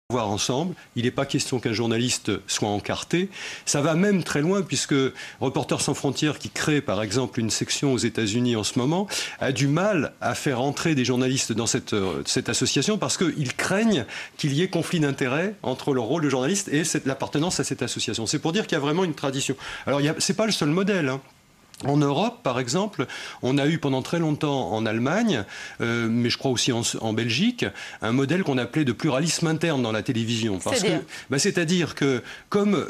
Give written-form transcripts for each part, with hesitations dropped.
voir ensemble. Il n'est pas question qu'un journaliste soit encarté. Ça va même très loin puisque Reporters sans frontières, qui crée par exemple une section aux États-Unis en ce moment, a du mal à faire entrer des journalistes dans cette association parce qu'ils craignent qu'il y ait conflit d'intérêts entre leur rôle de journaliste et l'appartenance à cette association. C'est pour dire qu'il y a vraiment une tradition. Alors c'est pas le seul modèle, hein. En Europe, par exemple, on a eu pendant très longtemps en Allemagne, mais je crois aussi en Belgique, un modèle qu'on appelait de pluralisme interne dans la télévision. C'est-à-dire que, comme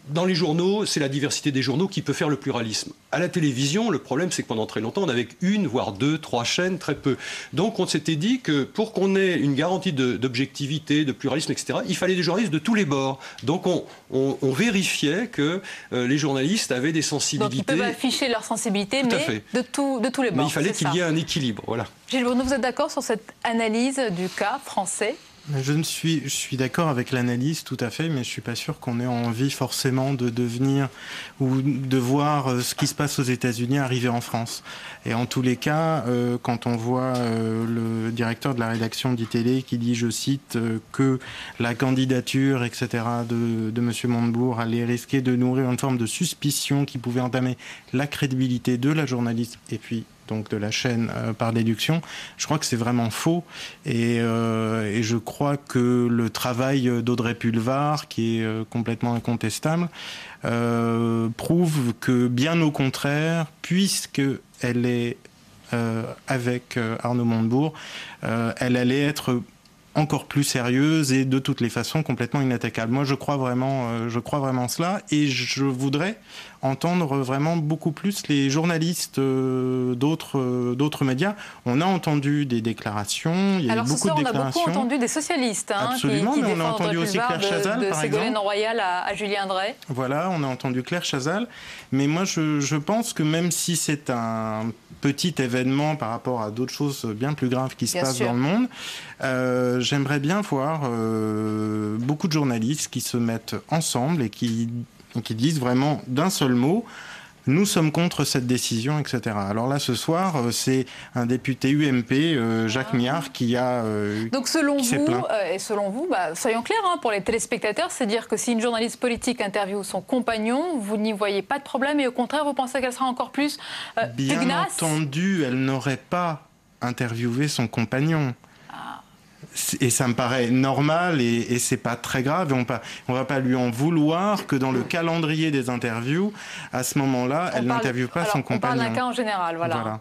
dans les journaux, c'est la diversité des journaux qui peut faire le pluralisme. À la télévision, le problème, c'est que pendant très longtemps, on avait une, voire deux, trois chaînes, très peu. Donc on s'était dit que pour qu'on ait une garantie d'objectivité, de pluralisme, etc., il fallait des journalistes de tous les bords. Donc on vérifiait que les journalistes avaient des sensibilités. Donc ils peuvent afficher leur sensibilité, mais de tous les bords. Mais il fallait qu'il y ait un équilibre, voilà. Gilles Bruno, vous êtes d'accord sur cette analyse du cas français ? Je suis d'accord avec l'analyse, tout à fait, mais je ne suis pas sûr qu'on ait envie forcément de devenir ou de voir ce qui se passe aux États-Unis arriver en France. Et en tous les cas, quand on voit le directeur de la rédaction d'ITélé qui dit, je cite, que la candidature, etc., de M. Montebourg allait risquer de nourrir une forme de suspicion qui pouvait entamer la crédibilité de la journaliste et puis donc de la chaîne par déduction, je crois que c'est vraiment faux et je crois que le travail d'Audrey Pulvar, qui est complètement incontestable, prouve que bien au contraire, puisqu'elle est avec Arnaud Montebourg, elle allait être encore plus sérieuse et de toutes les façons complètement inattaquable. Moi, je crois vraiment cela et je voudrais entendre vraiment beaucoup plus les journalistes d'autres médias. On a entendu des déclarations, il y a eu beaucoup de déclarations. On a beaucoup entendu des socialistes Absolument, qui mais on a entendu aussi Claire Chazal, de par exemple. Ségolène Royal à Julien Drey. Voilà, on a entendu Claire Chazal. Mais moi, je pense que même si c'est un petit événement par rapport à d'autres choses bien plus graves qui se passent dans le monde, j'aimerais bien voir beaucoup de journalistes qui se mettent ensemble et qui disent vraiment d'un seul mot « Nous sommes contre cette décision, etc. » Alors là, ce soir, c'est un député UMP, Jacques Miard, qui a Donc selon vous, soyons clairs pour les téléspectateurs, c'est dire que si une journaliste politique interviewe son compagnon, vous n'y voyez pas de problème et au contraire, vous pensez qu'elle sera encore plus bien pugnace. Entendu, elle n'aurait pas interviewé son compagnon. Et ça me paraît normal et c'est pas très grave. Et on va pas lui en vouloir que dans le calendrier des interviews, à ce moment-là, elle n'interviewe pas son compagnon. On parle d'un cas en général, voilà.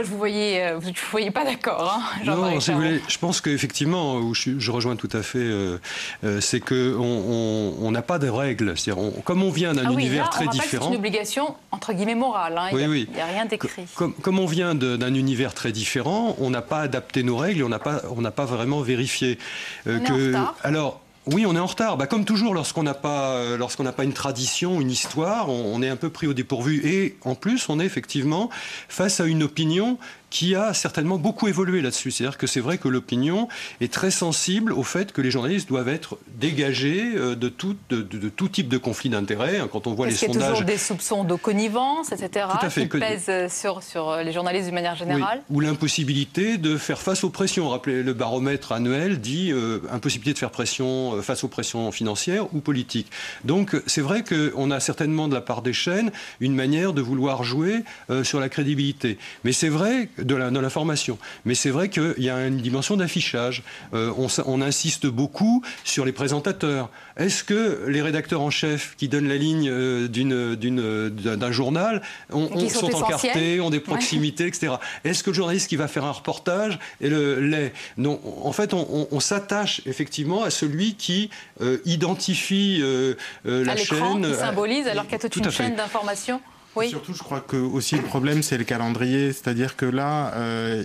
Vous ne voyez pas d'accord, Non, je pense qu'effectivement, je rejoins tout à fait, c'est qu'on n'a pas de règles. Comme on vient d'un univers très différent... C'est une obligation, entre guillemets, morale. Il n'y a rien d'écrit. Comme on vient d'un univers très différent, on n'a pas adapté nos règles, on n'a pas vraiment vérifié. On est en retard. Alors, oui, on est en retard. Comme toujours, lorsqu'on n'a pas une tradition, une histoire, on est un peu pris au dépourvu. Et en plus, on est effectivement face à une opinion qui a certainement beaucoup évolué là-dessus. C'est-à-dire que c'est vrai que l'opinion est très sensible au fait que les journalistes doivent être dégagés de tout type de conflit d'intérêts. Quand on voit les sondages... Est-ce qu'il y a toujours des soupçons de connivence, etc., qui pèsent sur les journalistes d'une manière générale ? Oui. Ou l'impossibilité de faire face aux pressions. Rappelez, le baromètre annuel dit impossibilité de faire pression face aux pressions financières ou politiques. Donc c'est vrai qu'on a certainement de la part des chaînes une manière de vouloir jouer sur la crédibilité. Mais c'est vrai... de l'information. Mais c'est vrai qu'il y a une dimension d'affichage. On insiste beaucoup sur les présentateurs. Est-ce que les rédacteurs en chef qui donnent la ligne d'un journal sont encartés, ont des proximités, etc. Est-ce que le journaliste qui va faire un reportage l'est ? Non. En fait, on s'attache effectivement à celui qui identifie la chaîne. Qui symbolise, alors qu'il y a toute une chaîne d'information. Oui. Surtout, je crois que aussi le problème, c'est le calendrier. C'est-à-dire que là,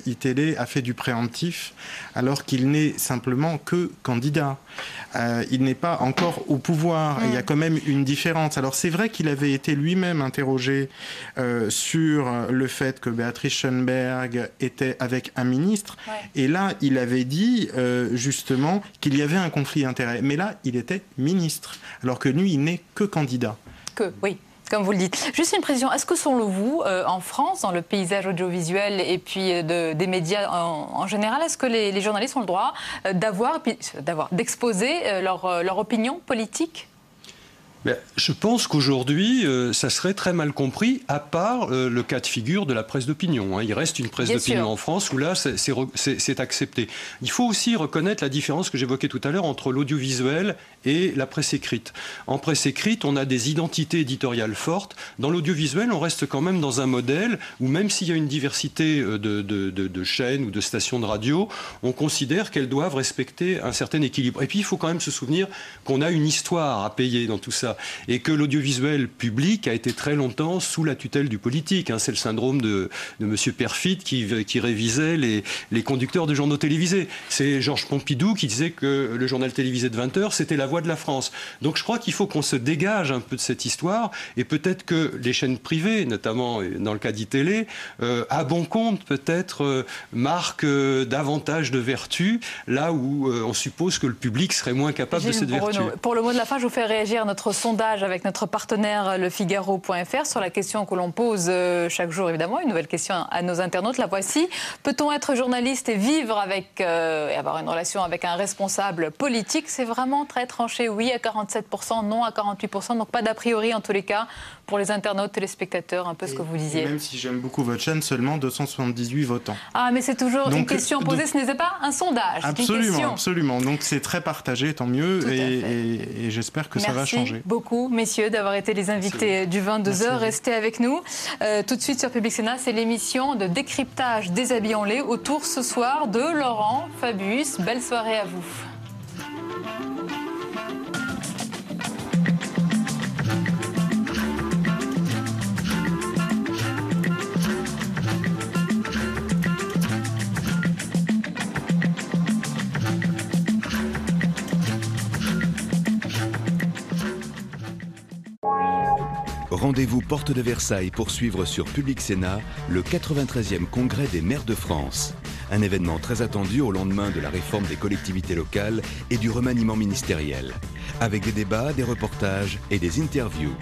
ITélé a fait du préemptif, alors qu'il n'est simplement que candidat. Il n'est pas encore au pouvoir. Et il y a quand même une différence. Alors, c'est vrai qu'il avait été lui-même interrogé sur le fait que Béatrice Schoenberg était avec un ministre. Ouais. Et là, il avait dit, justement, qu'il y avait un conflit d'intérêts. Mais là, il était ministre. Alors que lui, il n'est que candidat. Oui. Comme vous le dites. Juste une précision, est-ce que selon vous, en France, dans le paysage audiovisuel et puis des médias en général, est-ce que les journalistes ont le droit d'exposer leur opinion politique ? Je pense qu'aujourd'hui, ça serait très mal compris, à part le cas de figure de la presse d'opinion. Il reste une presse d'opinion en France où là, c'est accepté. Il faut aussi reconnaître la différence que j'évoquais tout à l'heure entre l'audiovisuel et la presse écrite. En presse écrite, on a des identités éditoriales fortes. Dans l'audiovisuel, on reste quand même dans un modèle où même s'il y a une diversité de chaînes ou de stations de radio, on considère qu'elles doivent respecter un certain équilibre. Et puis, il faut quand même se souvenir qu'on a une histoire à payer dans tout ça. Et que l'audiovisuel public a été très longtemps sous la tutelle du politique. C'est le syndrome de M. Perfit qui révisait les conducteurs de journaux télévisés. C'est Georges Pompidou qui disait que le journal télévisé de 20 heures, c'était la voix de la France. Donc je crois qu'il faut qu'on se dégage un peu de cette histoire et peut-être que les chaînes privées, notamment dans le cas d'ITélé, à bon compte peut-être marquent davantage de vertu là où on suppose que le public serait moins capable de cette vertu. Pour le mot de la fin, je vous fais réagir notre sondage avec notre partenaire lefigaro.fr sur la question que l'on pose chaque jour, évidemment, une nouvelle question à nos internautes. La voici. Peut-on être journaliste et vivre avec, et avoir une relation avec un responsable politique? C'est vraiment très tranché, oui à 47%, non à 48%, donc pas d'a priori en tous les cas pour les internautes, téléspectateurs, un peu ce que vous disiez. Même si j'aime beaucoup votre chaîne, seulement 278 votants. Ah, mais c'est toujours une question posée, ce n'est pas un sondage. Absolument, absolument. Donc c'est très partagé, tant mieux, et j'espère que ça va changer. Merci beaucoup, messieurs, d'avoir été les invités du 22h. Restez avec nous. Tout de suite sur Public Sénat, c'est l'émission de décryptage Déshabillons-les, autour ce soir de Laurent Fabius. Belle soirée à vous. Rendez-vous porte de Versailles pour suivre sur Public Sénat le 93e congrès des maires de France. Un événement très attendu au lendemain de la réforme des collectivités locales et du remaniement ministériel. Avec des débats, des reportages et des interviews.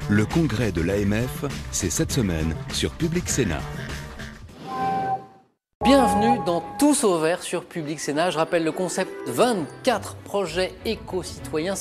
Le congrès de l'AMF, c'est cette semaine sur Public Sénat. Bienvenue dans Tous au Vert sur Public Sénat. Je rappelle le concept 24 projets éco-citoyens.